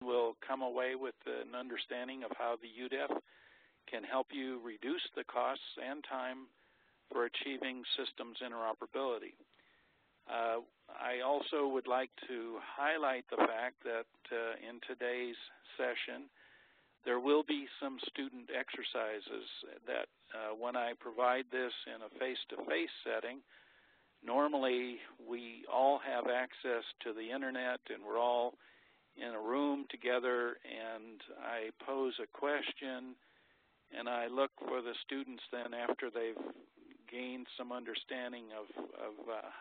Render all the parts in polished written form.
will come away with an understanding of how the UDEF can help you reduce the costs and time for achieving systems interoperability. I also would like to highlight the fact that in today's session, there will be some student exercises that when I provide this in a face-to-face setting, normally we all have access to the internet and we're all in a room together, and I pose a question and I look for the students then after they've gained some understanding of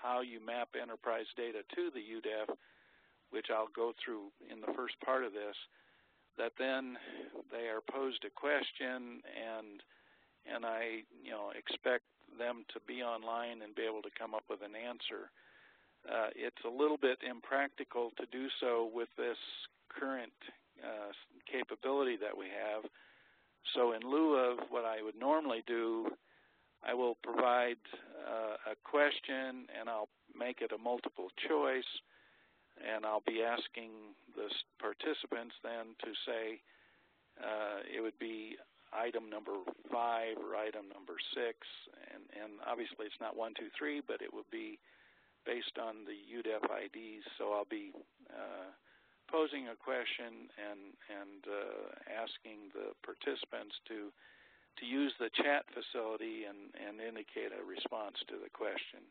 how you map enterprise data to the UDEF, which I'll go through in the first part of this, that then they are posed a question and I expect them to be online and be able to come up with an answer. It's a little bit impractical to do so with this current capability that we have. So in lieu of what I would normally do, I will provide a question and I'll make it a multiple choice, and I'll be asking the participants then to say it would be item number 5 or item number 6, and obviously it's not 1, 2, 3, but it would be based on the UDEF IDs. So I'll be posing a question and asking the participants to use the chat facility and indicate a response to the question.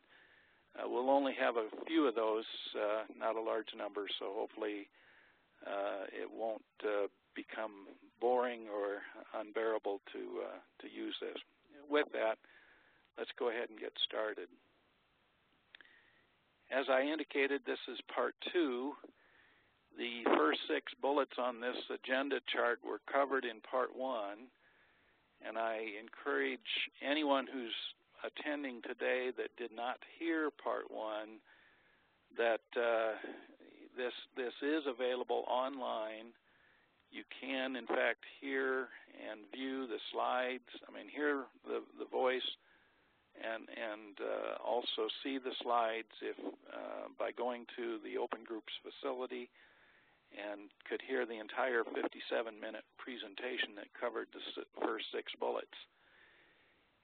We'll only have a few of those, not a large number, so hopefully it won't become boring or unbearable to use this. With that, let's go ahead and get started. As I indicated, this is part 2. The first 6 bullets on this agenda chart were covered in part 1, and I encourage anyone who's attending today that did not hear part 1 that this is available online. You can, in fact, hear and view the slides. Hear the voice and also see the slides if by going to the Open Groups facility, and could hear the entire 57-minute presentation that covered the first 6 bullets.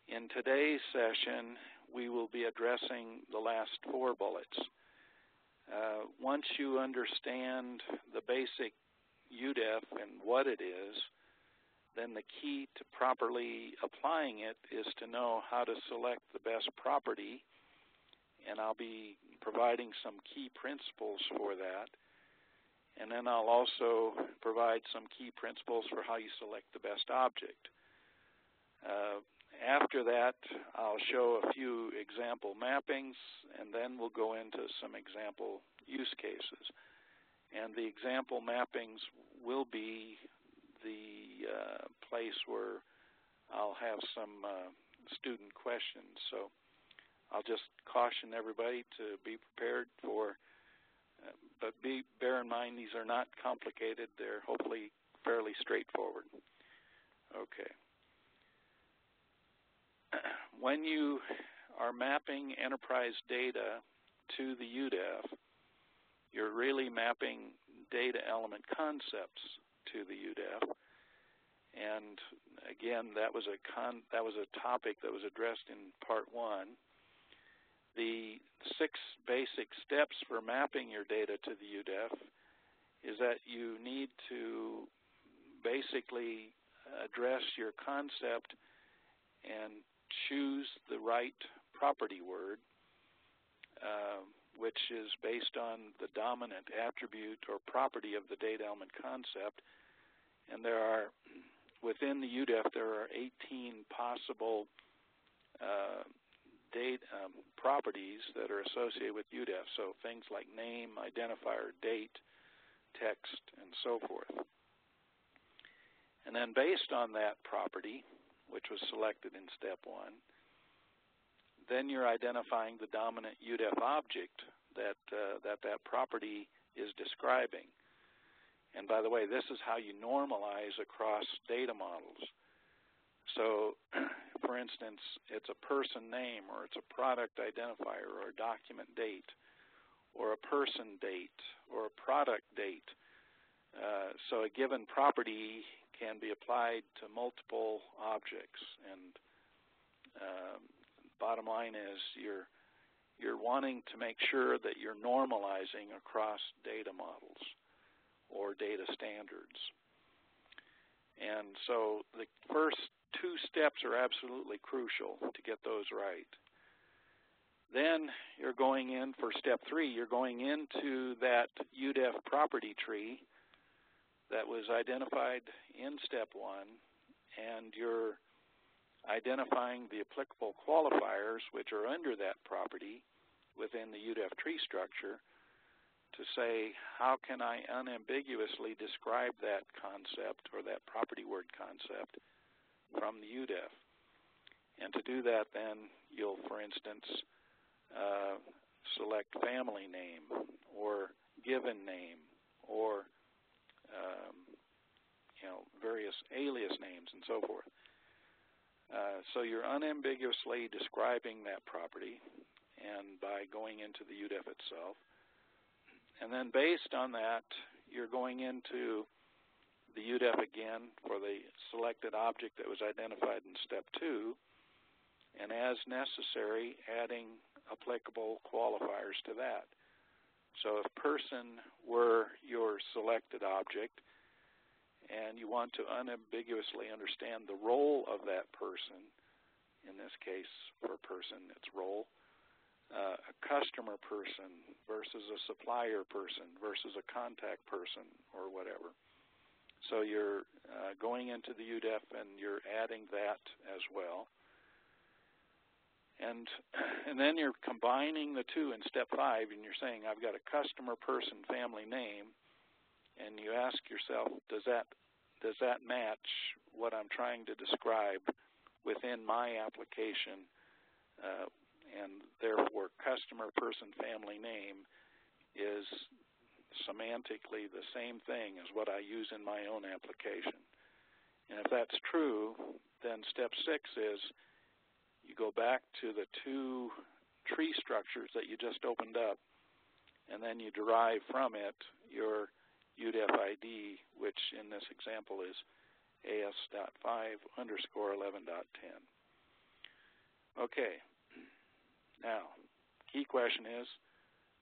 In today's session, we will be addressing the last 4 bullets. Once you understand the basic UDEF and what it is, then the key to properly applying it is to know how to select the best property, and I'll be providing some key principles for that. And then I'll also provide some key principles for how you select the best object. After that, I'll show a few example mappings, and then we'll go into some example use cases. And the example mappings will be the place where I'll have some student questions. So I'll just caution everybody to be prepared for but bear in mind these are not complicated. They're hopefully fairly straightforward. Okay. When you are mapping enterprise data to the UDEF, you're really mapping data element concepts to the UDEF. And again, that was a topic that was addressed in part 1. The 6 basic steps for mapping your data to the UDEF is that you need to basically address your concept and choose the right property word, which is based on the dominant attribute or property of the data element concept. And there are, within the UDEF, there are 18 possible properties that are associated with UDEF, so things like name, identifier, date, text, and so forth. And then based on that property, which was selected in step 1, then you're identifying the dominant UDEF object that property is describing. And by the way, this is how you normalize across data models. So, for instance, it's a person name, or it's a product identifier, or a document date, or a person date, or a product date. So a given property can be applied to multiple objects, and bottom line is you're wanting to make sure that you're normalizing across data models or data standards. And so the first two steps are absolutely crucial to get those right. Then you're going in for step 3. You're going into that UDEF property tree that was identified in step 1, and you're identifying the applicable qualifiers which are under that property within the UDEF tree structure to say, how can I unambiguously describe that concept or that property word concept from the UDEF? And to do that, then you'll, for instance, select family name or given name or various alias names and so forth. So you're unambiguously describing that property, and by going into the UDEF itself. And then based on that, you're going into the UDEF again for the selected object that was identified in step 2, and as necessary, adding applicable qualifiers to that. So if person were your selected object, and you want to unambiguously understand the role of that person, in this case, for person, it's role, a customer person versus a supplier person versus a contact person or whatever. So you're going into the UDEF and you're adding that as well. And then you're combining the two in step 5, and you're saying, I've got a customer person family name, and you ask yourself, does that match what I'm trying to describe within my application? And therefore, customer person family name is semantically the same thing as what I use in my own application. And if that's true, then step 6 is you go back to the 2 tree structures that you just opened up, and then you derive from it your UDEF ID, which in this example is AS.5_11.10. Okay. Now, key question is,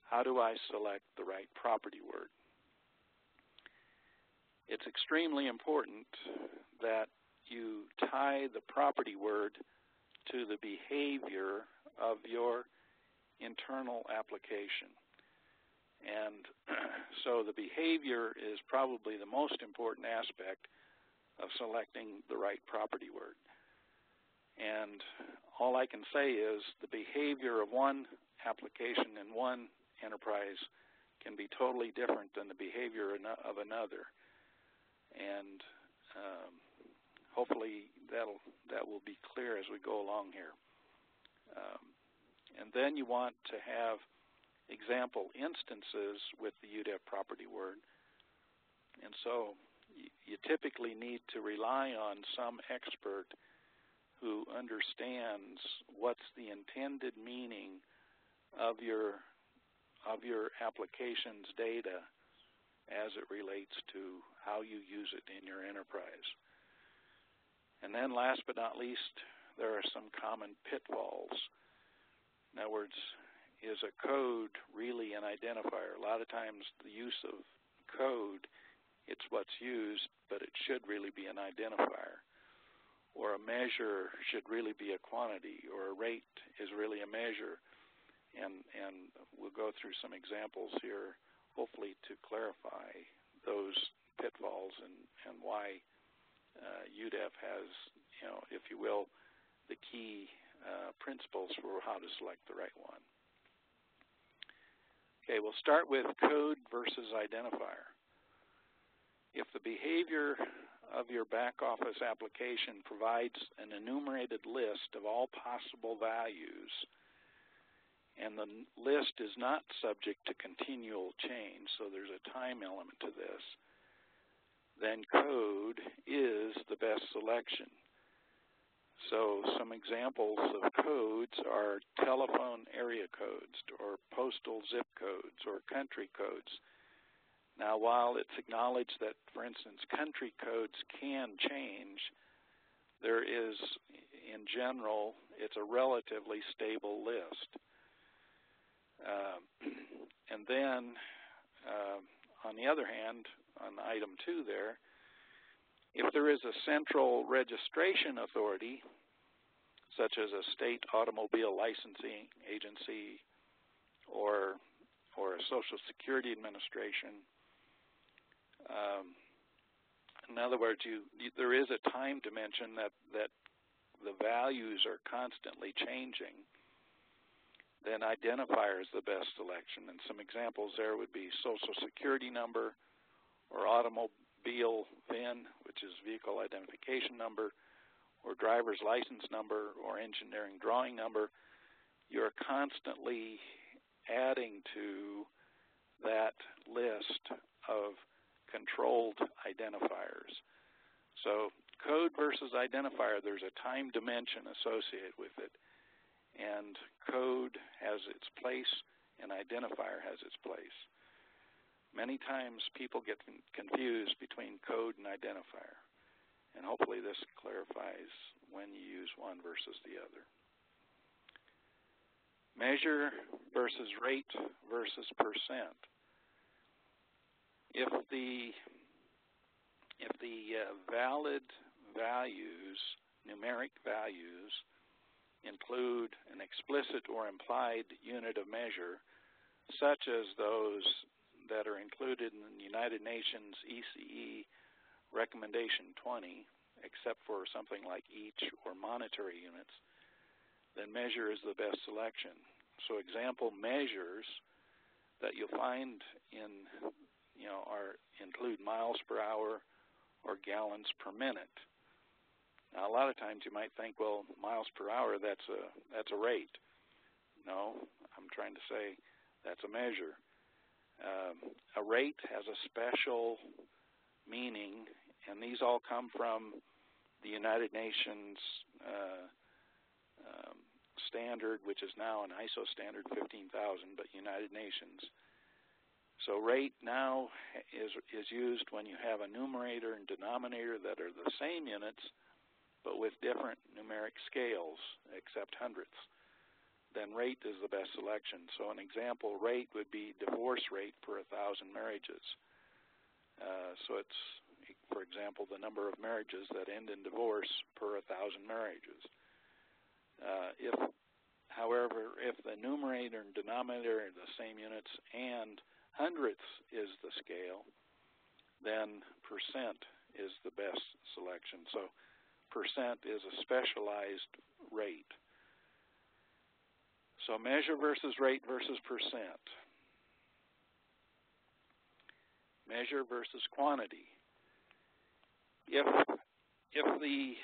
how do I select the right property word? It's extremely important that you tie the property word to the behavior of your internal application. And so the behavior is probably the most important aspect of selecting the right property word. And all I can say is the behavior of one application in one enterprise can be totally different than the behavior of another. And hopefully that will be clear as we go along here. And then you want to have example instances with the UDEF property word. And so you typically need to rely on some expert who understands what's the intended meaning of your application's data as it relates to how you use it in your enterprise. And then last but not least, there are some common pitfalls. In other words, is a code really an identifier? A lot of times the use of code, it's what's used, but it should really be an identifier. Or a measure should really be a quantity, or a rate is really a measure. And we'll go through some examples here, hopefully to clarify those pitfalls and why UDEF has, if you will, the key principles for how to select the right one. Okay, we'll start with code versus identifier. If the behavior of your back office application provides an enumerated list of all possible values, and the list is not subject to continual change, so there's a time element to this, then code is the best selection. So some examples of codes are telephone area codes or postal zip codes or country codes. Now, while it's acknowledged that, for instance, country codes can change, there is, in general, it's a relatively stable list. And then, on the other hand, on item 2 there, if there is a central registration authority, such as a state automobile licensing agency or a Social Security Administration, in other words, there is a time dimension that the values are constantly changing, then identifier is the best selection. And some examples there would be Social Security number or automobile VIN, which is vehicle identification number, or driver's license number or engineering drawing number. You're constantly adding to that list of controlled identifiers. So code versus identifier, there's a time dimension associated with it. And code has its place and identifier has its place. Many times people get confused between code and identifier. And hopefully this clarifies when you use one versus the other. Measure versus rate versus percent. If the valid values, numeric values, include an explicit or implied unit of measure, such as those that are included in the United Nations ECE Recommendation 20, except for something like each or monetary units, then measure is the best selection. So example measures that you'll find in, include miles per hour or gallons per minute. Now, a lot of times you might think, well, miles per hour, that's a rate. No, I'm trying to say that's a measure. A rate has a special meaning, and these all come from the United Nations standard, which is now an ISO standard 15,000, but United Nations. So rate now is used when you have a numerator and denominator that are the same units, but with different numeric scales, except hundredths. Then rate is the best selection. So an example rate would be divorce rate per 1,000 marriages. So it's, for example, the number of marriages that end in divorce per 1,000 marriages. However, if the numerator and denominator are the same units and hundredths is the scale, then percent is the best selection. So percent is a specialized rate. So measure versus rate versus percent. Measure versus quantity. If the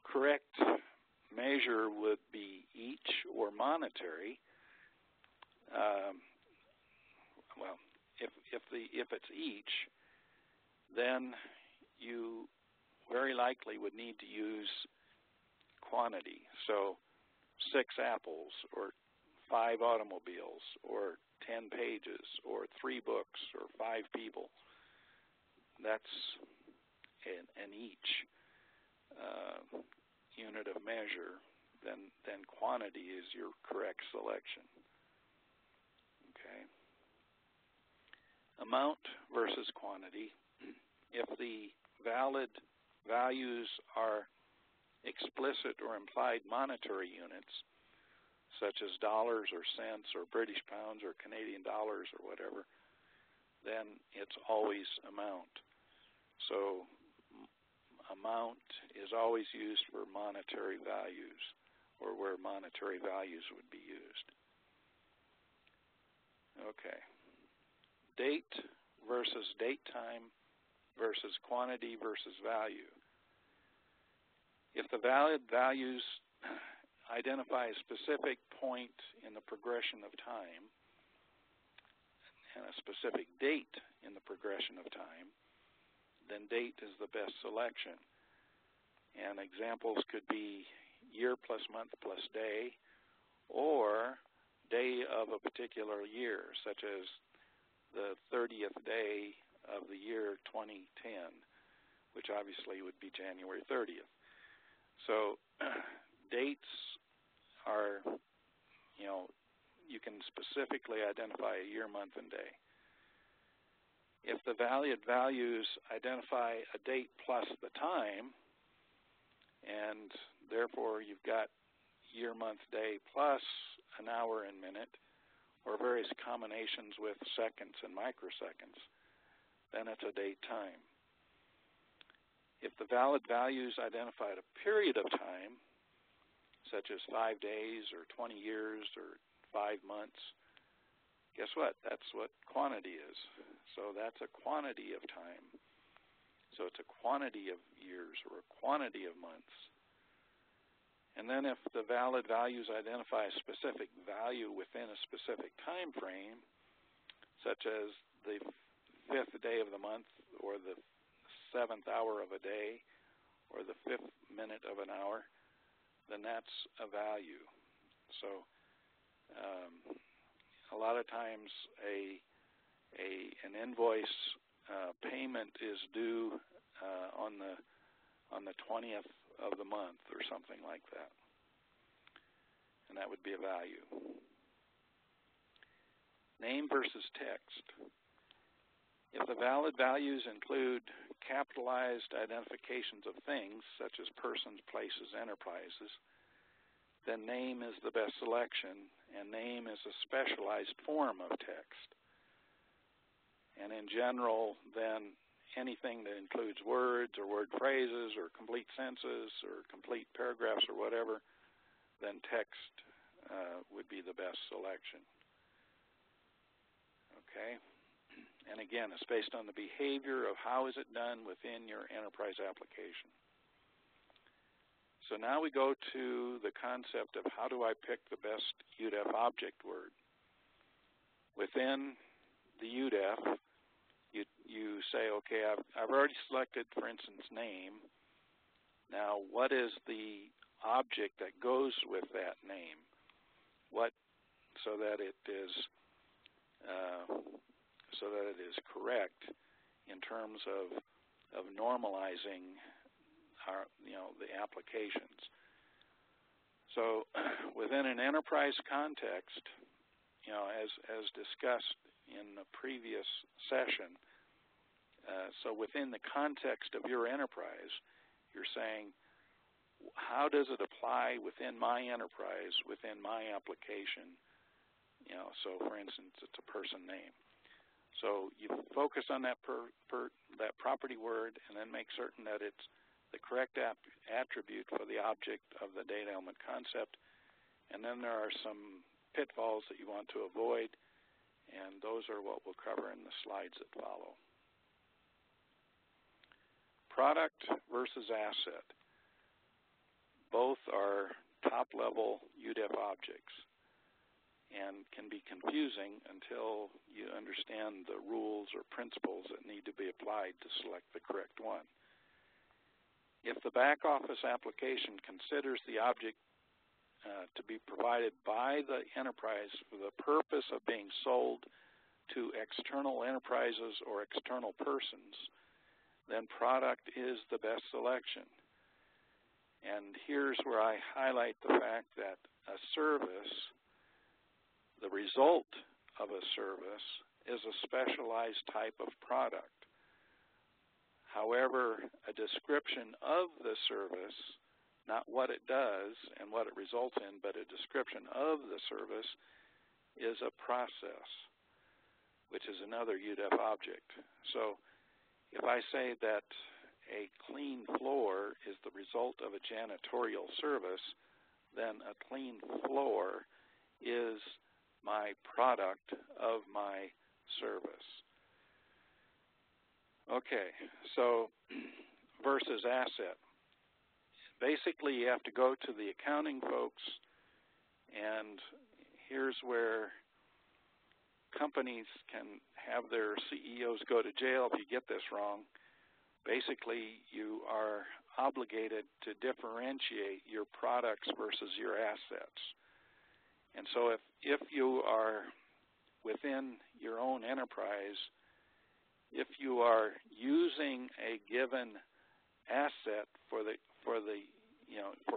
correct measure would be each or monetary, if it's each, then you very likely would need to use quantity. So 6 apples or 5 automobiles or 10 pages or 3 books or 5 people. That's an each unit of measure. Then quantity is your correct selection. Okay. Amount versus quantity. If the valid values are explicit or implied monetary units, such as dollars or cents or British pounds or Canadian dollars or whatever, then it's always amount. So amount is always used for monetary values or where monetary values would be used. Okay. Date versus date time versus quantity versus value. If the valid values identify a specific point in the progression of time and a specific date in the progression of time, then date is the best selection. And examples could be year plus month plus day, or day of a particular year, such as the 30th day of the year 2010, which obviously would be January 30th. So dates are, you can specifically identify a year, month, and day. If the valid values identify a date plus the time, and therefore you've got year, month, day plus an hour and minute, or various combinations with seconds and microseconds, then it's a date time. If the valid values identified a period of time, such as 5 days or 20 years or 5 months, guess what? That's what quantity is. So that's a quantity of time. So it's a quantity of years or a quantity of months. And then if the valid values identify a specific value within a specific time frame, such as the 5th day of the month or the 7th hour of a day or the 5th minute of an hour, then that's a value. So a lot of times an invoice payment is due on the 20th of the month or something like that, and that would be a value. Name versus text. If the valid values include capitalized identifications of things, such as persons, places, enterprises, then name is the best selection, and name is a specialized form of text. And in general, then anything that includes words or word phrases or complete sentences or complete paragraphs or whatever, then text would be the best selection. Okay? And again, it's based on the behavior of how is it done within your enterprise application. So now we go to the concept of how do I pick the best UDEF object word. Within the UDEF, you say, okay, I've already selected, for instance, name. Now, what is the object that goes with that name? So that it is correct in terms of normalizing the applications. So within an enterprise context, as discussed in the previous session, so within the context of your enterprise, you're saying, how does it apply within my enterprise, within my application? So for instance, it's a person name. So you focus on that that property word, and then make certain that it's the correct attribute for the object of the data element concept. And then there are some pitfalls that you want to avoid, and those are what we'll cover in the slides that follow. Product versus asset. Both are top-level UDEF objects and can be confusing until you understand the rules or principles that need to be applied to select the correct one. If the back-office application considers the object to be provided by the enterprise for the purpose of being sold to external enterprises or external persons, then product is the best selection. And here's where I highlight the fact that a service, the result of a service, is a specialized type of product. However, a description of the service, not what it does and what it results in, but a description of the service, is a process, which is another UDEF object. So if I say that a clean floor is the result of a janitorial service, then a clean floor is my product of my service. Okay, so versus asset. Basically, you have to go to the accounting folks, and here's where companies can have their CEOs go to jail if you get this wrong. Basically, you are obligated to differentiate your products versus your assets. And so if you are within your own enterprise, if you are using a given asset for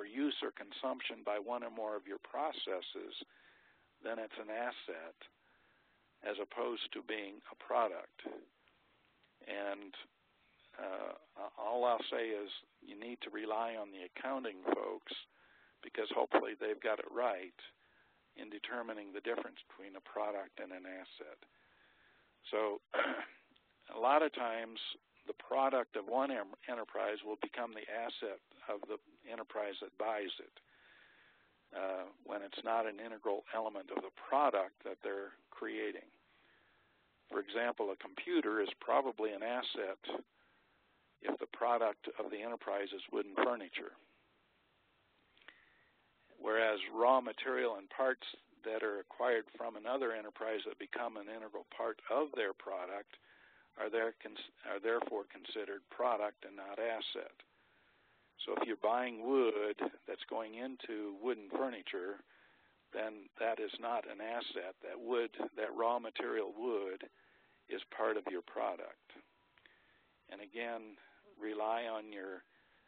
use or consumption by one or more of your processes, then it's an asset as opposed to being a product. And all I'll say is you need to rely on the accounting folks, because hopefully they've got it right in determining the difference between a product and an asset. So a lot of times the product of one enterprise will become the asset of the enterprise that buys it, when it's not an integral element of the product that they're creating. For example, a computer is probably an asset if the product of the enterprise is wooden furniture, whereas raw material and parts that are acquired from another enterprise that become an integral part of their product are therefore considered product and not asset. So if you're buying wood that's going into wooden furniture, then that is not an asset. That raw material wood is part of your product. And again, rely on your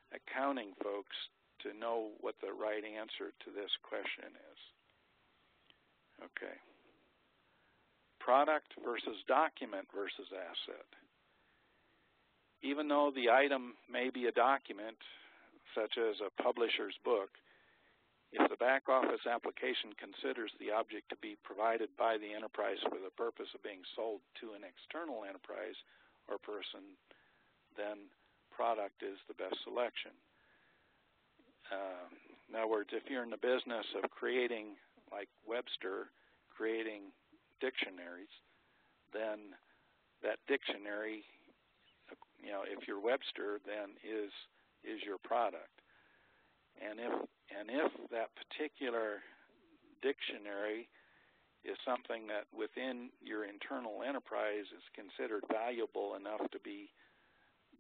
accounting folks to know what the right answer to this question is. Okay. Product versus document versus asset. Even though the item may be a document, such as a publisher's book, if the back office application considers the object to be provided by the enterprise for the purpose of being sold to an external enterprise or person, then product is the best selection. In other words, if you're in the business of creating, like Webster, creating dictionaries, then that dictionary, if you're Webster, then is your product. And if that particular dictionary is something that within your internal enterprise is considered valuable enough to be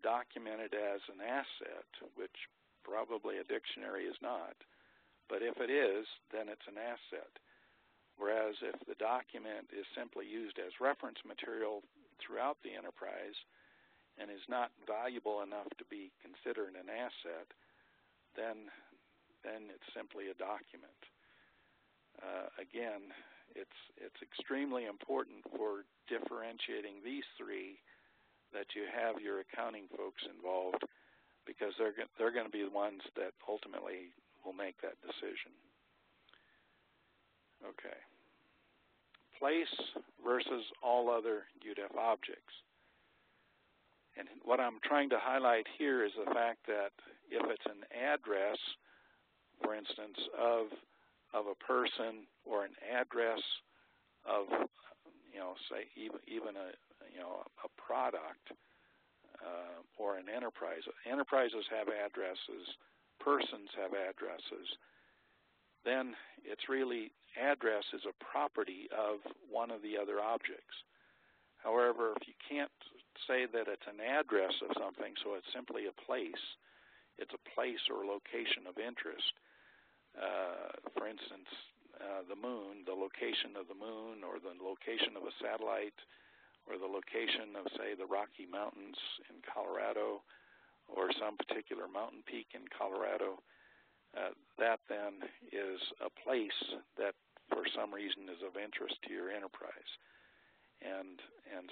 documented as an asset, which probably a dictionary is not, but if it is, then it's an asset. Whereas if the document is simply used as reference material throughout the enterprise and is not valuable enough to be considered an asset, then it's simply a document. Again, it's extremely important for differentiating these three that you have your accounting folks involved, because they're going to be the ones that ultimately will make that decision. Okay. Place versus all other UDEF objects. And what I'm trying to highlight here is the fact that if it's an address, for instance, of a person, or an address of, say even a product, or an enterprise. Enterprises have addresses, persons have addresses. Then it's really, address is a property of one of the other objects. However, if you can't say that it's an address of something, so it's simply a place, it's a place or location of interest. For instance, the moon, the location of the moon, or the location of a satellite, or the location of, say, the Rocky Mountains in Colorado, or some particular mountain peak in Colorado, that then is a place that for some reason is of interest to your enterprise. And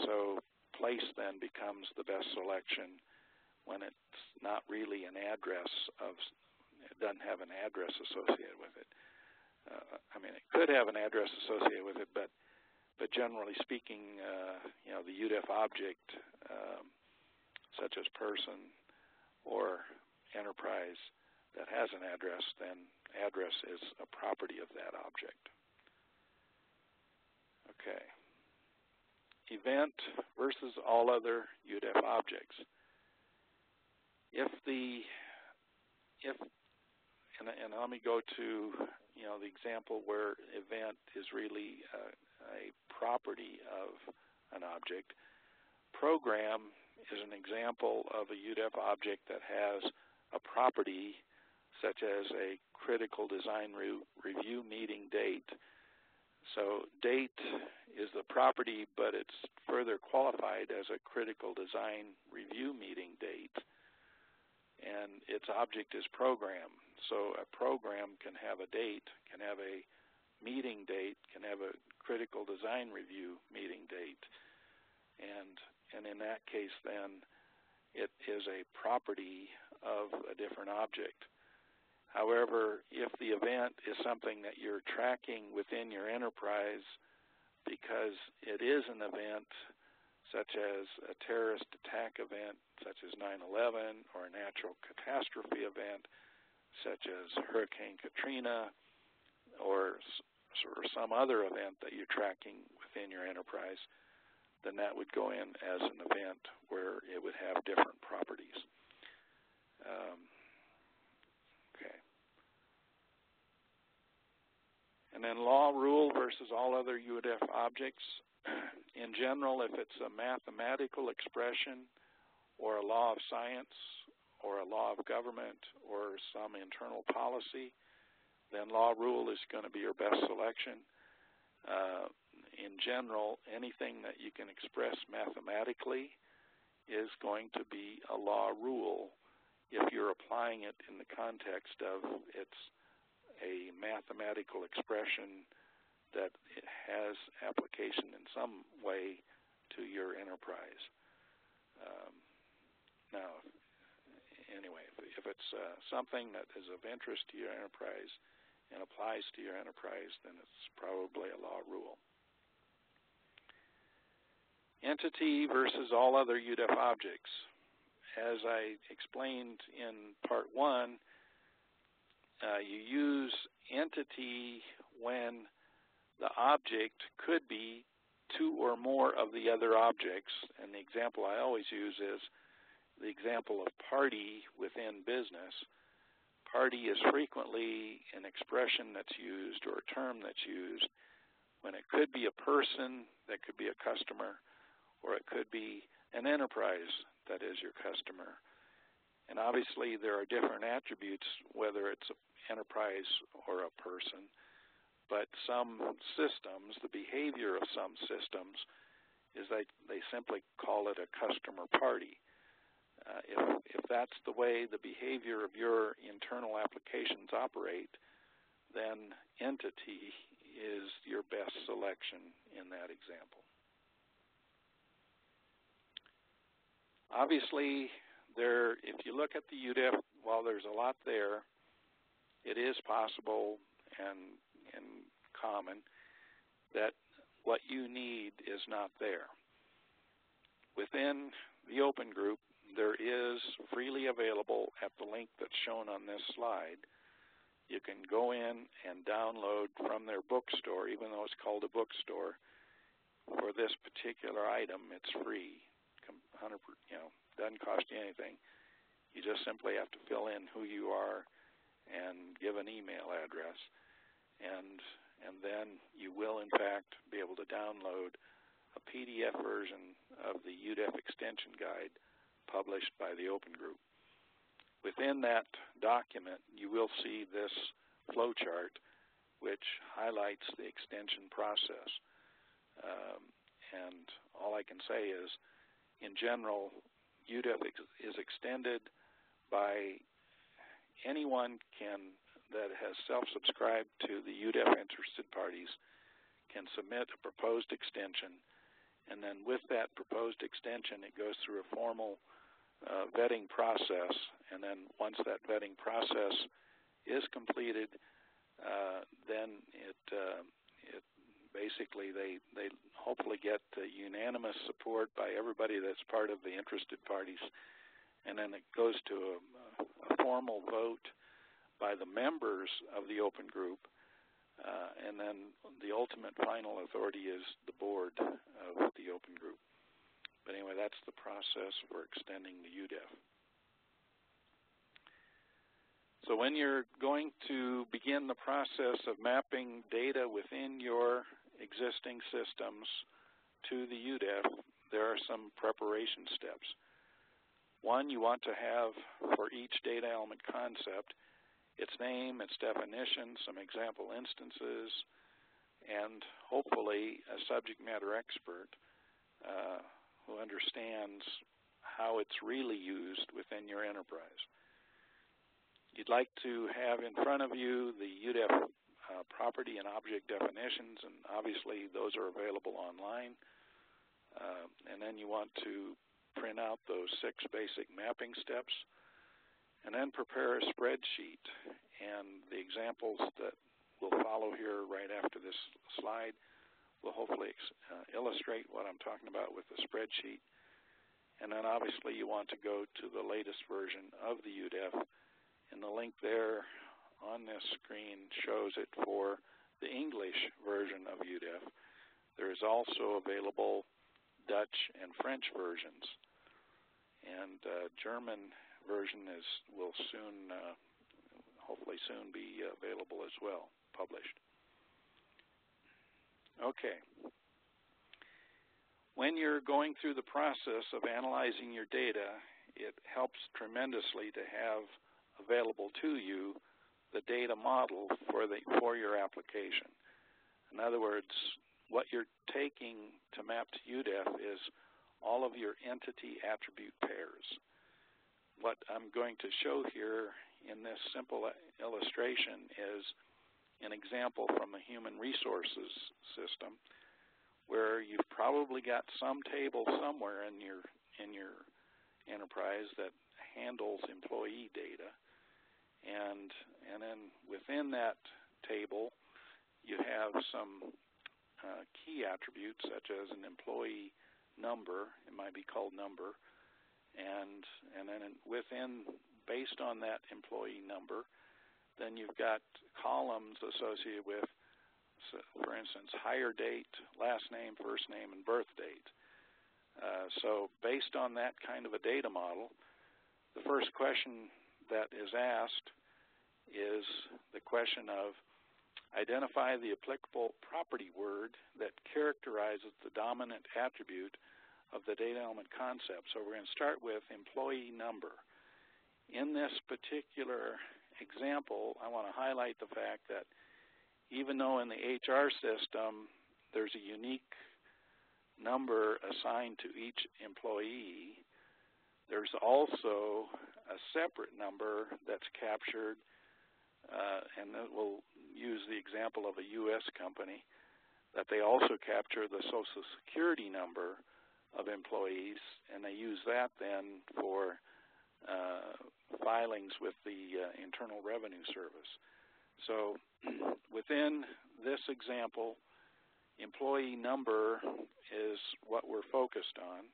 so place then becomes the best selection when it's not really an address it doesn't have an address associated with it. It could have an address associated with it, but generally speaking, the UDEF object, such as person or enterprise that has an address, then address is a property of that object. Okay. Event versus all other UDEF objects. And let me go to the example where event is really a property of an object. Program is an example of a UDEF object that has a property such as a critical design review meeting date, So date is the property, but it's further qualified as a critical design review meeting date. And its object is program. So a program can have a date, can have a meeting date, can have a critical design review meeting date. And in that case, then, it is a property of a different object. However, if the event is something that you're tracking within your enterprise because it is an event such as a terrorist attack event, such as 9/11, or a natural catastrophe event, such as Hurricane Katrina, or some other event that you're tracking within your enterprise, then that would go in as an event where it would have different properties. Okay. And then law, rule versus all other UDEF objects. In general, if it's a mathematical expression or a law of science or a law of government or some internal policy, then law, rule is going to be your best selection. In general, anything that you can express mathematically is going to be a law rule if you're applying it in the context of it's a mathematical expression that it has application in some way to your enterprise. Now, anyway, if it's something that is of interest to your enterprise and applies to your enterprise, then it's probably a law rule. Entity versus all other UDEF objects. As I explained in part 1, you use entity when the object could be two or more of the other objects. And the example I always use is the example of party within business. Party is frequently an expression that's used or a term that's used when it could be a person that could be a customer, or it could be an enterprise that is your customer. And obviously there are different attributes whether it's an enterprise or a person, but some systems, the behavior of some systems is they simply call it a customer party. If that's the way the behavior of your internal applications operate, then entity is your best selection in that example. Obviously, if you look at the UDEF, while there's a lot there, it is possible and common that what you need is not there. Within the open group, there is freely available at the link that's shown on this slide. You can go in and download from their bookstore, even though it's called a bookstore. For this particular item, it's free. 100%, doesn't cost you anything. You just simply have to fill in who you are and give an email address, and then you will in fact be able to download a PDF version of the UDEF extension guide published by the open group. Within that document, you will see this flowchart which highlights the extension process. And all I can say is, in general, UDEF is extended by anyone that has self-subscribed to the UDEF interested parties can submit a proposed extension, and then with that proposed extension, it goes through a formal vetting process, and then once that vetting process is completed, then it basically they hopefully get unanimous support by everybody that's part of the interested parties, and then it goes to a formal vote by the members of the open group, and then the ultimate final authority is the board of the open group. But anyway, that's the process for extending the UDEF. So when you're going to begin the process of mapping data within your existing systems to the UDEF, there are some preparation steps. One, you want to have for each data element concept its name, its definition, some example instances, and hopefully a subject matter expert who understands how it's really used within your enterprise. You'd like to have in front of you the UDEF property and object definitions, and obviously those are available online. And then you want to print out those 6 basic mapping steps, and then prepare a spreadsheet. And the examples that will follow here right after this slide will hopefully illustrate what I'm talking about with the spreadsheet. And then obviously you want to go to the latest version of the UDEF, and the link there on this screen shows it for the English version of UDEF. There is also available Dutch and French versions, and German version will soon, hopefully soon, be available as well, published. Okay. When you're going through the process of analyzing your data, it helps tremendously to have available to you the data model for your application. In other words, what you're taking to map to UDEF is all of your entity attribute pairs. What I'm going to show here in this simple illustration is an example from a human resources system where you've probably got some table somewhere in your enterprise that handles employee data, and then within that table you have some key attributes such as an employee number. It might be called number, and then based on that employee number, then you've got columns associated with, for instance, hire date, last name, first name, and birth date. So based on that kind of a data model, the first question that is asked is the question of identify the applicable property word that characterizes the dominant attribute of the data element concept. So we're going to start with employee number. In this particular example, I want to highlight the fact that even though in the HR system there's a unique number assigned to each employee, there's also a separate number that's captured, and we'll use the example of a U.S. company, that they also capture the Social Security number of employees, and they use that then for filings with the Internal Revenue Service. So within this example, employee number is what we're focused on.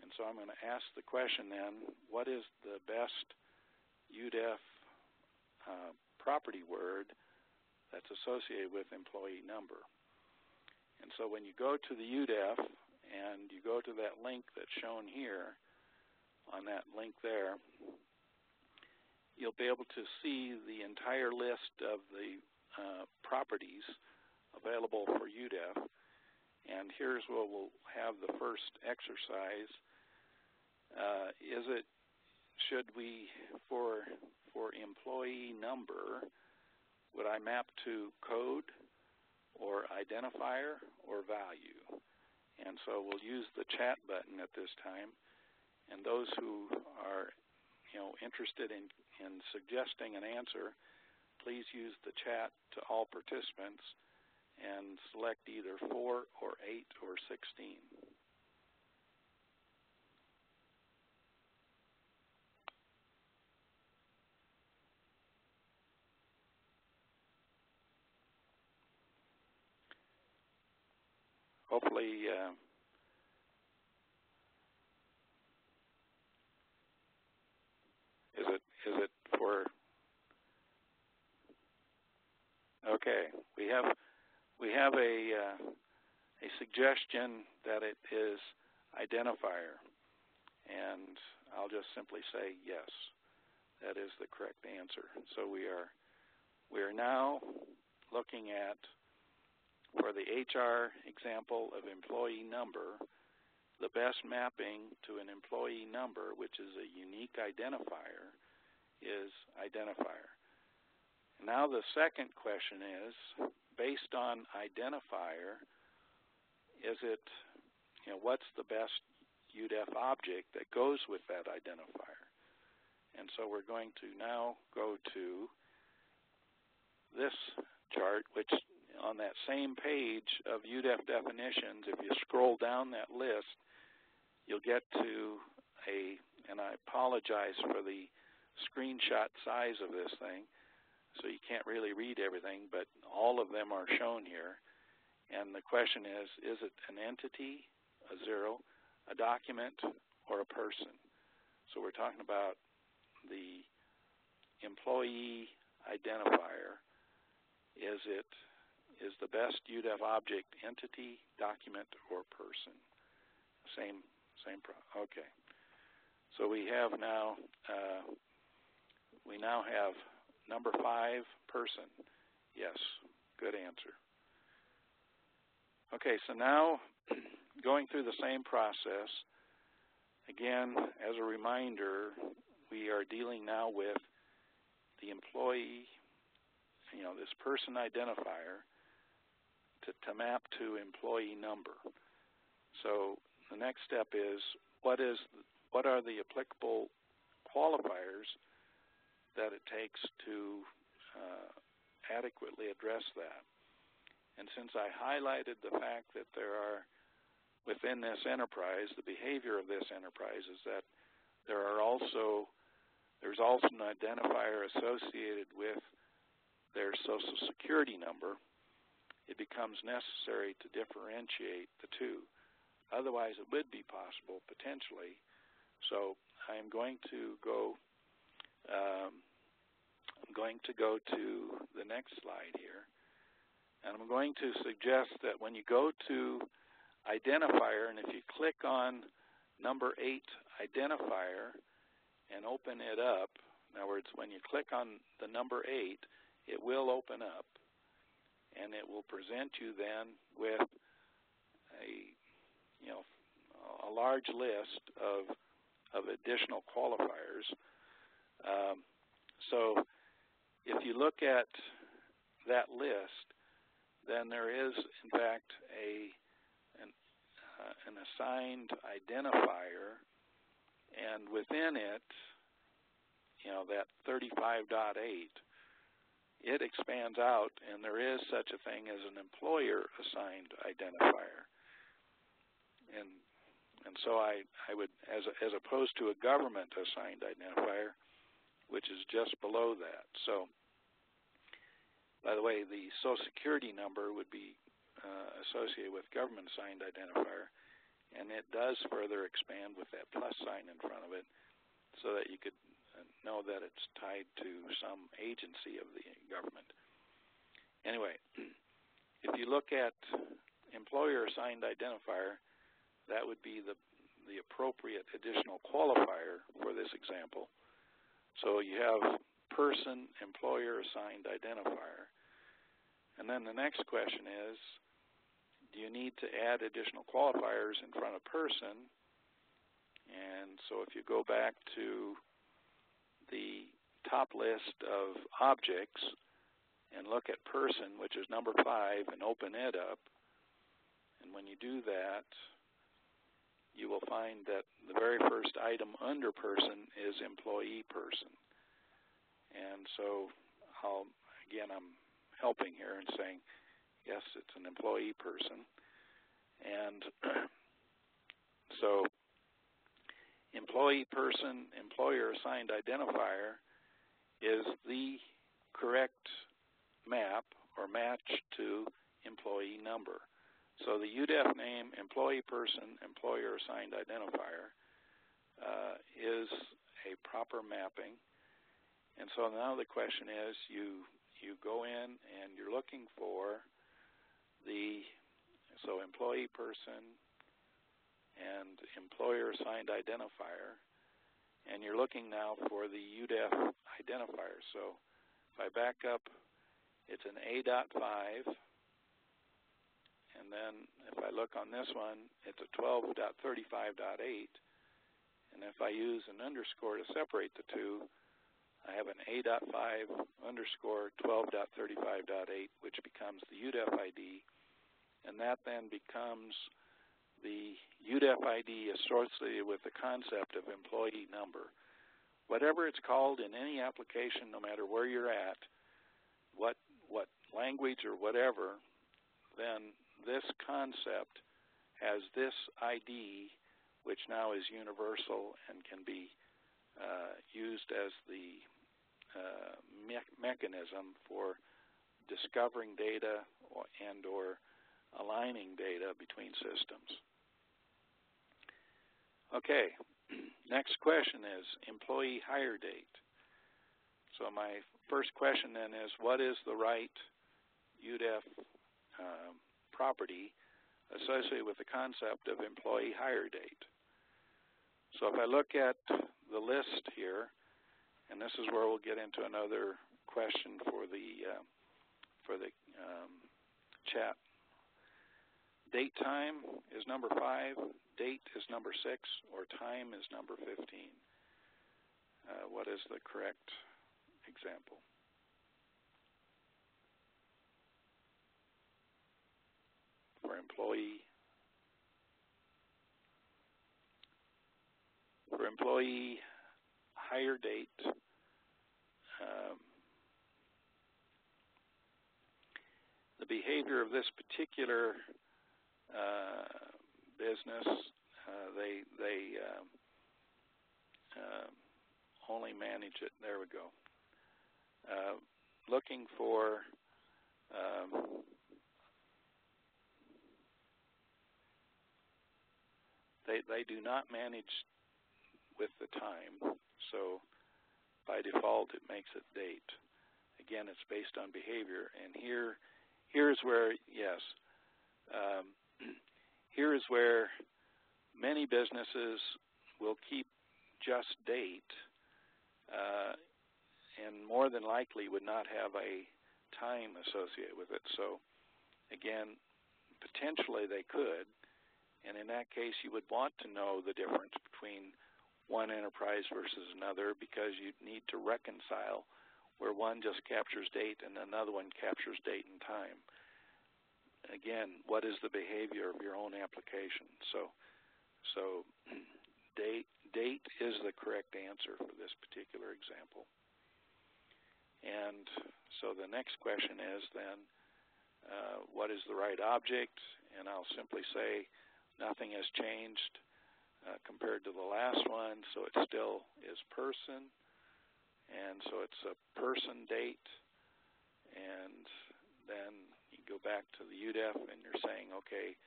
And so I'm going to ask the question then, what is the best UDEF property word that's associated with employee number? And so when you go to the UDEF and you go to that link that's shown here, on that link there, you'll be able to see the entire list of the properties available for UDEF. And here's where we'll have the first exercise. Should we, for employee number, would I map to code or identifier or value? And so we'll use the chat button at this time. And those who are interested in suggesting an answer, please use the chat to all participants and select either 4 or 8 or 16. Hopefully is it for? Okay, we have a suggestion that it is identifier, and I'll just simply say yes, that is the correct answer. So we are now looking at, for the HR example of employee number, the best mapping to an employee number, which is a unique identifier, is identifier. Now the second question is, based on identifier, is it, what's the best UDEF object that goes with that identifier? And so we're going to now go to this chart, which on that same page of UDEF definitions, if you scroll down that list, you'll get to and I apologize for the screenshot size of this thing, so you can't really read everything, but all of them are shown here. And the question is it an entity, a 0, a document, or a person? So we're talking about the employee identifier. Is the best UDEF object entity, document, or person? Same. Okay. So we have now. We now have number 5, person. Yes, good answer. Okay, so now going through the same process, again, as a reminder, we are dealing now with the employee, this person identifier to map to employee number. So the next step is what are the applicable qualifiers that it takes to adequately address that. And since I highlighted the fact that there are, within this enterprise, the behavior of this enterprise is that there's also an identifier associated with their Social Security number, it becomes necessary to differentiate the two. Otherwise, it would be possible, potentially. So I'm going to go to the next slide here. And I'm going to suggest that when you go to identifier, and if you click on number 8 identifier and open it up, in other words, when you click on the number 8, it will open up, and it will present you then with a large list of additional qualifiers. So if you look at that list, then there is, in fact, an assigned identifier, and within it, that 35.8, it expands out, and there is such a thing as an employer-assigned identifier. And so I would, as opposed to a government-assigned identifier, which is just below that. So, by the way, the Social Security number would be associated with government-assigned identifier, and it does further expand with that plus sign in front of it so that you could know that it's tied to some agency of the government. Anyway, if you look at employer-assigned identifier, that would be the appropriate additional qualifier for this example. So you have person, employer-assigned identifier. And then the next question is, do you need to add additional qualifiers in front of person? And so if you go back to the top list of objects and look at person, which is number 5, and open it up, and when you do that, you will find that the very first item under person is employee person. And so I'm helping here and saying, yes, it's an employee person. And so employee person, employer assigned identifier is the correct map or match to employee number. So the UDEF name, employee person, employer assigned identifier is a proper mapping. And so now the question is, you go in and you're looking for so employee person and employer assigned identifier, and you're looking now for the UDEF identifier. So if I back up, it's an A.5, and then if I look on this one, it's a 12.35.8, and if I use an underscore to separate the two, I have an A.5_12.35.8, which becomes the UDEF ID, and that then becomes the UDEF ID associated with the concept of employee number. Whatever it's called in any application, no matter where you're at, what language or whatever, then this concept has this ID, which now is universal and can be used as the mechanism for discovering data and/or aligning data between systems. Okay, next question is employee hire date. So my first question then is, what is the right UDEF property associated with the concept of employee hire date? So if I look at the list here, and this is where we'll get into another question for the chat. Date time is number 5, date is number 6, or time is number 15. What is the correct example? For employee hire date, the behavior of this particular business, they only manage it. There we go. Looking for they do not manage with the time, so by default it makes it date. Again, it's based on behavior, and here's where, yes, here is where many businesses will keep just date and more than likely would not have a time associated with it. So again, potentially they could, and in that case you would want to know the difference between one enterprise versus another, because you need to reconcile where one just captures date and another one captures date and time. Again, what is the behavior of your own application? So date is the correct answer for this particular example. And so the next question is then, what is the right object? And I'll simply say nothing has changed compared to the last one, so it still is person. And so it's a person date, and then you go back to the UDEF and you're saying, okay,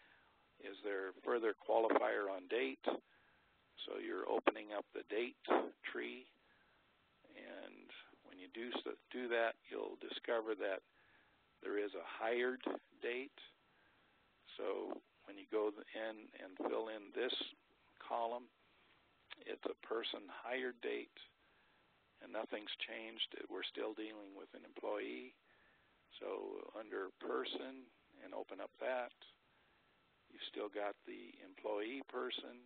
is there further qualifier on date? So you're opening up the date tree, and when you do that, you'll discover that there is a hired date. So when you go in and fill in this column, it's a person hired date, and nothing's changed. We're still dealing with an employee. So under person and open up that, you've still got the employee person,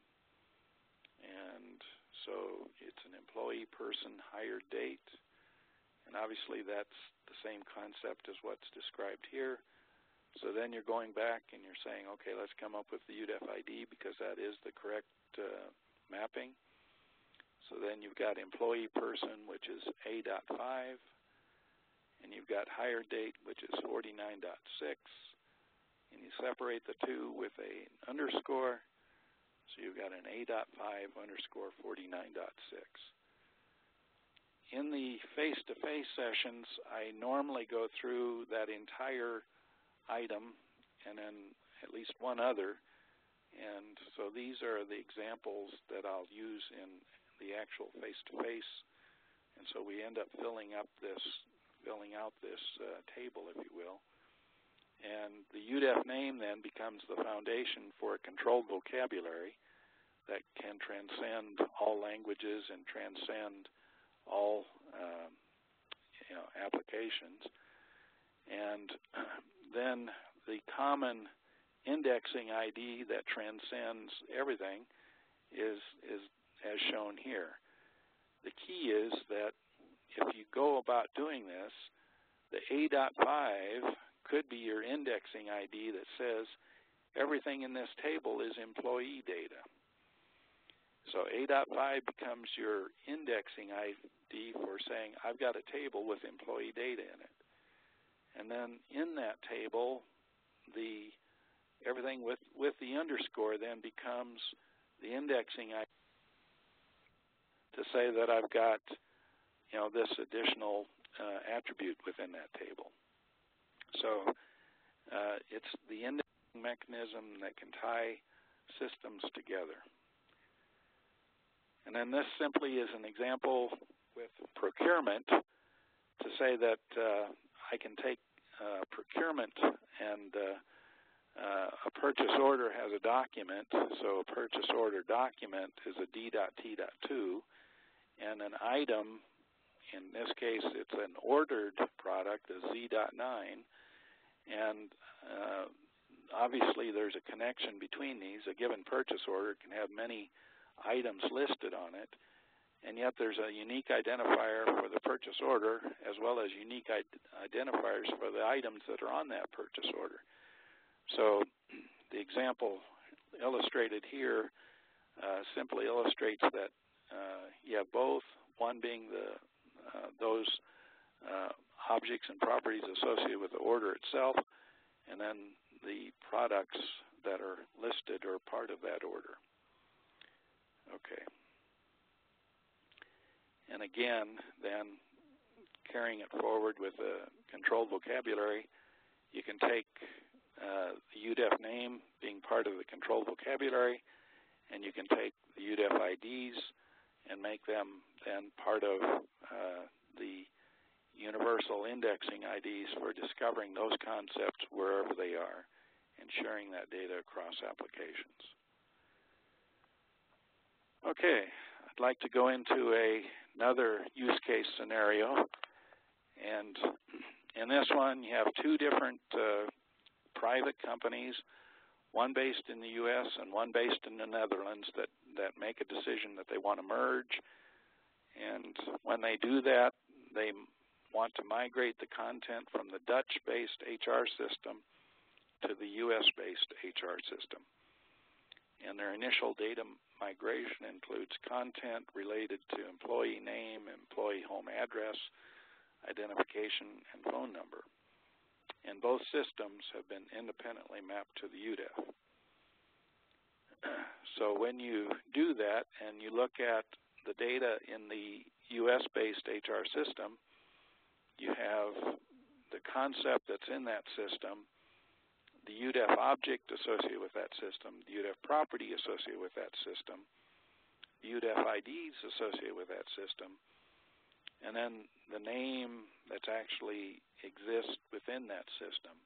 and so it's an employee person hired date, and obviously that's the same concept as what's described here. So then you're going back and you're saying, okay, let's come up with the UDEF ID because that is the correct mapping. So then you've got employee person, which is A.5, and you've got hired date, which is 49.6, and you separate the two with an underscore, so you've got an A.5 underscore 49.6. In the face-to-face sessions, I normally go through that entire item and then at least one other, and so these are the examples that I'll use in the actual face-to-face, and so we end up filling out this table, if you will. And the UDEF name then becomes the foundation for a controlled vocabulary that can transcend all languages and transcend all applications. And then the common indexing ID that transcends everything is as shown here. The key is that if go about doing this, the A.5 could be your indexing ID that says everything in this table is employee data. So A.5 becomes your indexing ID for saying, I've got a table with employee data in it. And then in that table, everything with the underscore then becomes the indexing ID to say that I've got, this additional attribute within that table. So it's the indexing mechanism that can tie systems together. And then this simply is an example with procurement to say that I can take procurement and a purchase order has a document. So a purchase order document is a D.T.2, and an item, in this case it's an ordered product, a Z.9, and obviously there's a connection between these. A given purchase order can have many items listed on it, and yet there's a unique identifier for the purchase order as well as unique identifiers for the items that are on that purchase order. So the example illustrated here simply illustrates that you have both, one being those objects and properties associated with the order itself, and then the products that are listed or part of that order. Okay. And again, then carrying it forward with a controlled vocabulary, you can take the UDEF name being part of the controlled vocabulary, and you can take the UDEF IDs and make them then part of the universal indexing IDs for discovering those concepts wherever they are and sharing that data across applications. Okay, I'd like to go into another use case scenario, and in this one you have two different private companies, one based in the U.S. and one based in the Netherlands that make a decision that they want to merge, and when they do that, they want to migrate the content from the Dutch-based HR system to the U.S.-based HR system. And their initial data migration includes content related to employee name, employee home address, identification, and phone number. And both systems have been independently mapped to the UDEF. So when you do that and you look at the data in the U.S.-based HR system, you have the concept that's in that system, the UDEF object associated with that system, the UDEF property associated with that system, the UDEF IDs associated with that system, and then the name that actually exists within that system.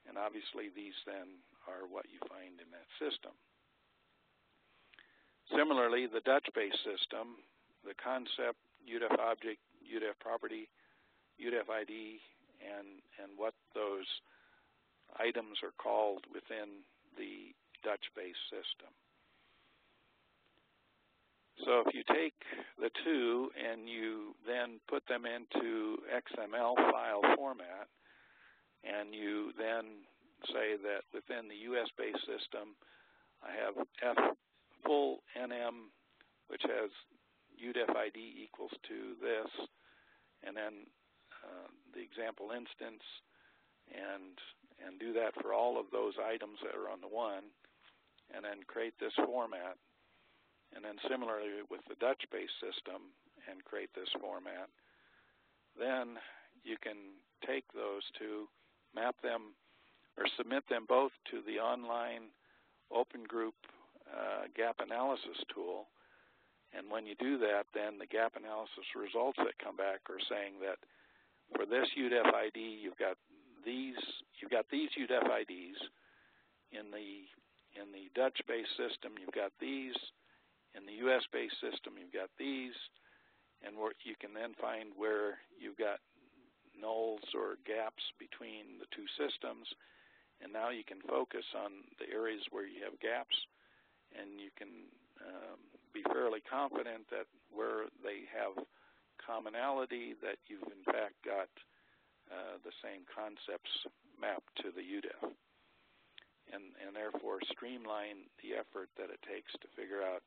And obviously these then are what you find in that system. Similarly, the Dutch-based system, the concept, UDEF object, UDEF property, UDEF ID, and what those items are called within the Dutch-based system. So if you take the two and you then put them into XML file format, and you then say that within the US-based system, I have F full NM, which has UDEF ID equals to this, and then the example instance, and do that for all of those items that are on the one, and then create this format. And then similarly with the Dutch-based system and create this format. Then you can take those two, map them, or submit them both to the online open group gap analysis tool. And when you do that, then the gap analysis results that come back are saying that for this UDEF ID, you've got these UDEF IDs. In the Dutch-based system, you've got these. In the US-based system, you've got these. And you can then find where you've got nulls or gaps between the two systems. And now you can focus on the areas where you have gaps, and you can be fairly confident that where they have commonality, that you've in fact got the same concepts mapped to the UDEF, and therefore streamline the effort that it takes to figure out,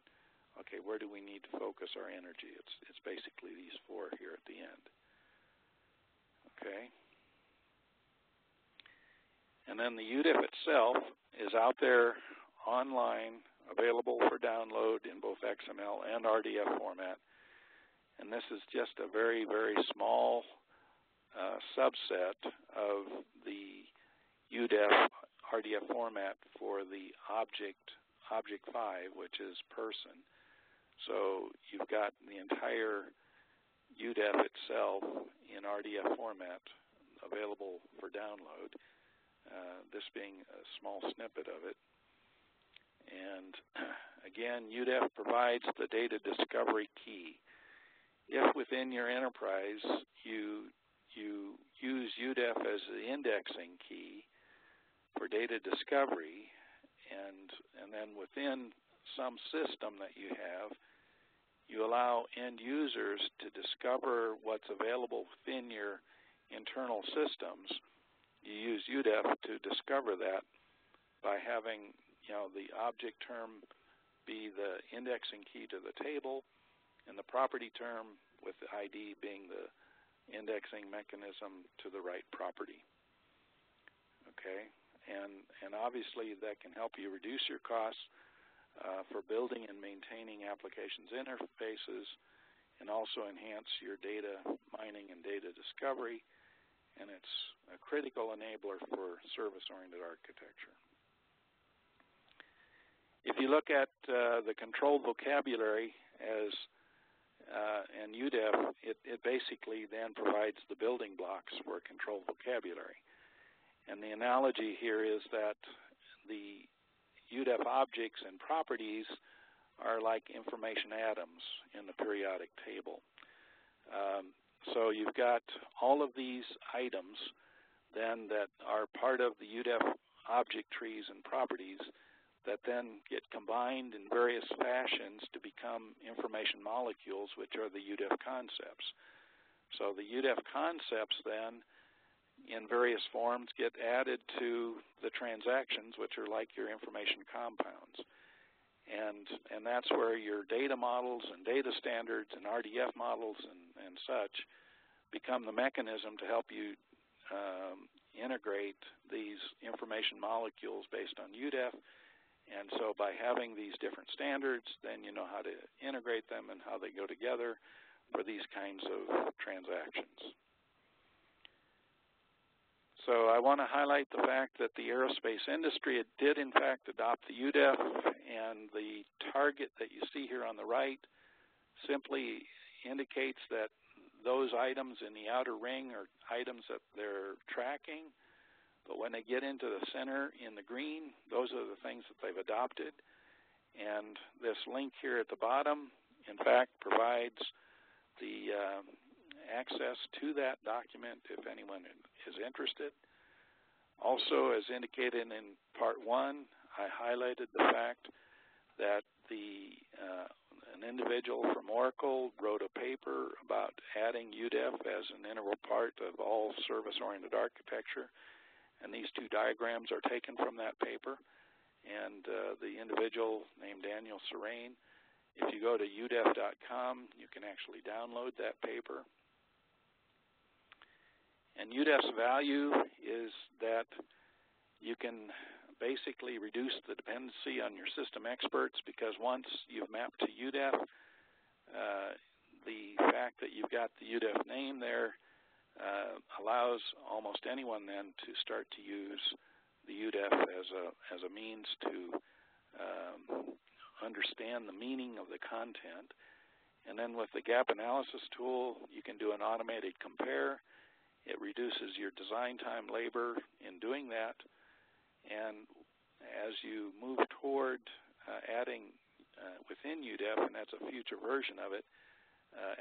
okay, where do we need to focus our energy? It's basically these four here at the end. Okay. And then the UDEF itself is out there online, available for download in both XML and RDF format. And this is just a very, very small subset of the UDEF RDF format for the object 5, which is person. So you've got the entire UDEF itself in RDF format available for download, this being a small snippet of it. And again, UDEF provides the data discovery key. If within your enterprise you use UDEF as the indexing key for data discovery, and then within some system that you have, you allow end users to discover what's available within your internal systems. You use UDEF to discover that by having, the object term be the indexing key to the table, and the property term with the ID being the indexing mechanism to the right property. Okay, and obviously that can help you reduce your costs for building and maintaining applications interfaces, and also enhance your data mining and data discovery, and it's a critical enabler for service-oriented architecture. If you look at the controlled vocabulary as and UDEF, it basically then provides the building blocks for a controlled vocabulary. And the analogy here is that the UDEF objects and properties are like information atoms in the periodic table. So you've got all of these items then that are part of the UDEF object trees and properties that then get combined in various fashions to become information molecules, which are the UDEF concepts. So the UDEF concepts then, in various forms, get added to the transactions, which are like your information compounds. And that's where your data models and data standards and RDF models and such become the mechanism to help you integrate these information molecules based on UDEF. And so by having these different standards, then you know how to integrate them and how they go together for these kinds of transactions. So I want to highlight the fact that the aerospace industry, it did in fact adopt the UDEF, and the target that you see here on the right simply indicates that those items in the outer ring are items that they're tracking. But when they get into the center in the green, those are the things that they've adopted. And this link here at the bottom, in fact, provides the access to that document if anyone is interested. Also, as indicated in Part 1, I highlighted the fact that an individual from Oracle wrote a paper about adding UDEF as an integral part of all service-oriented architecture. And these two diagrams are taken from that paper. And the individual named Daniel Serrain, if you go to udef.com, you can actually download that paper. And UDEF's value is that you can basically reduce the dependency on your system experts, because once you've mapped to UDEF, the fact that you've got the UDEF name there allows almost anyone then to start to use the UDEF as a means to understand the meaning of the content. And then with the gap analysis tool, you can do an automated compare. It reduces your design time, labor in doing that. And as you move toward adding within UDEF, and that's a future version of it,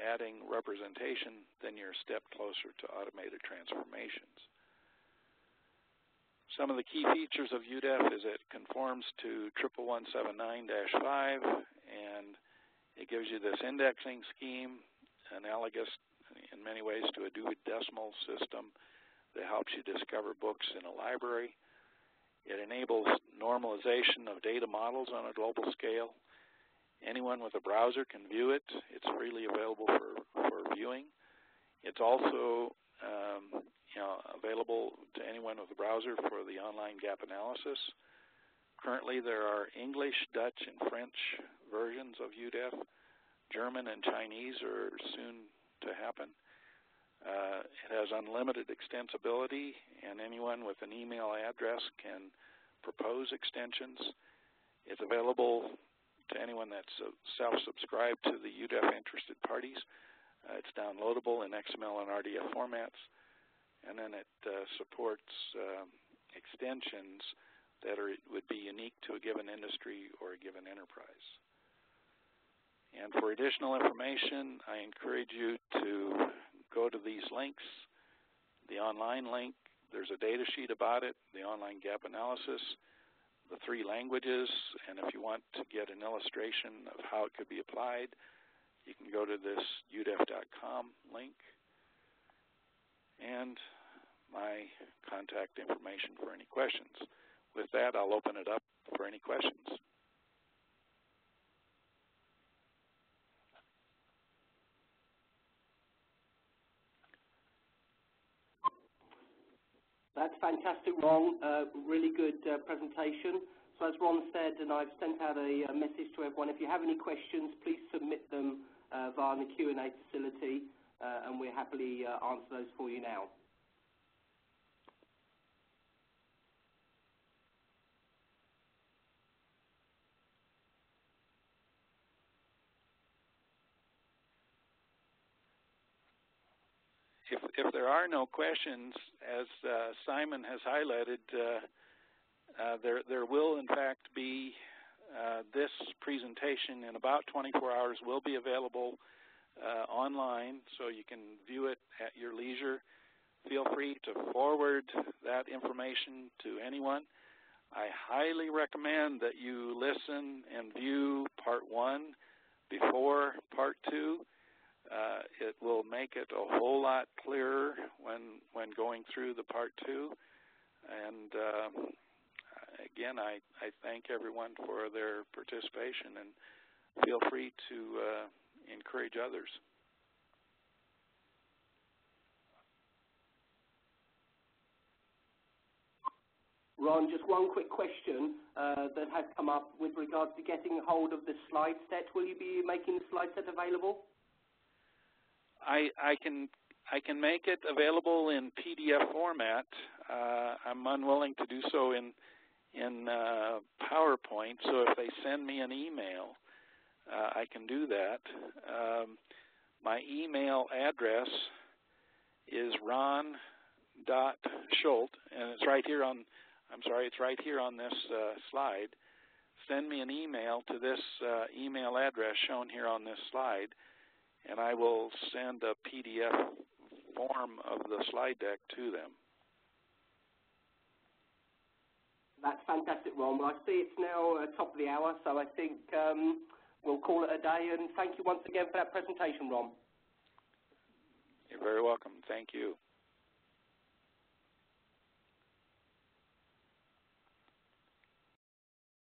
adding representation, then you're a step closer to automated transformations. Some of the key features of UDEF is it conforms to 11179-5, and it gives you this indexing scheme analogous in many ways to a Dewey Decimal System that helps you discover books in a library. It enables normalization of data models on a global scale. Anyone with a browser can view it. It's freely available for viewing. It's also available to anyone with a browser for the online gap analysis. Currently, there are English, Dutch, and French versions of UDEF. German and Chinese are soon to happen. It has unlimited extensibility, and anyone with an email address can propose extensions. It's available to anyone that's self-subscribed to the UDEF interested parties. It's downloadable in XML and RDF formats, and then it supports extensions that would be unique to a given industry or a given enterprise. And for additional information, I encourage you to go to these links. The online link, there's a data sheet about it, the online gap analysis, the 3 languages, and if you want to get an illustration of how it could be applied, you can go to this udef.com link, and my contact information for any questions. With that, I'll open it up for any questions. That's fantastic, Ron. Really good presentation. So as Ron said, and I've sent out a message to everyone, if you have any questions, please submit them via the Q&A facility, and we'll happily answer those for you now. If there are no questions, as Simon has highlighted, there will in fact be this presentation in about 24 hours will be available online, so you can view it at your leisure. Feel free to forward that information to anyone. I highly recommend that you listen and view Part 1 before Part 2. It will make it a whole lot clearer when going through the Part 2. And again, I thank everyone for their participation, and feel free to encourage others. Ron, just one quick question that has come up with regards to getting hold of the slide set. Will you be making the slide set available? I can make it available in PDF format. I'm unwilling to do so in PowerPoint, so if they send me an email, I can do that. My email address is ron.schult, and it's right here on, it's right here on this slide. Send me an email to this email address shown here on this slide, and I will send a PDF form of the slide deck to them. That's fantastic, Ron. Well, I see it's now top of the hour, so I think we'll call it a day, and thank you once again for that presentation, Ron. You're very welcome. Thank you.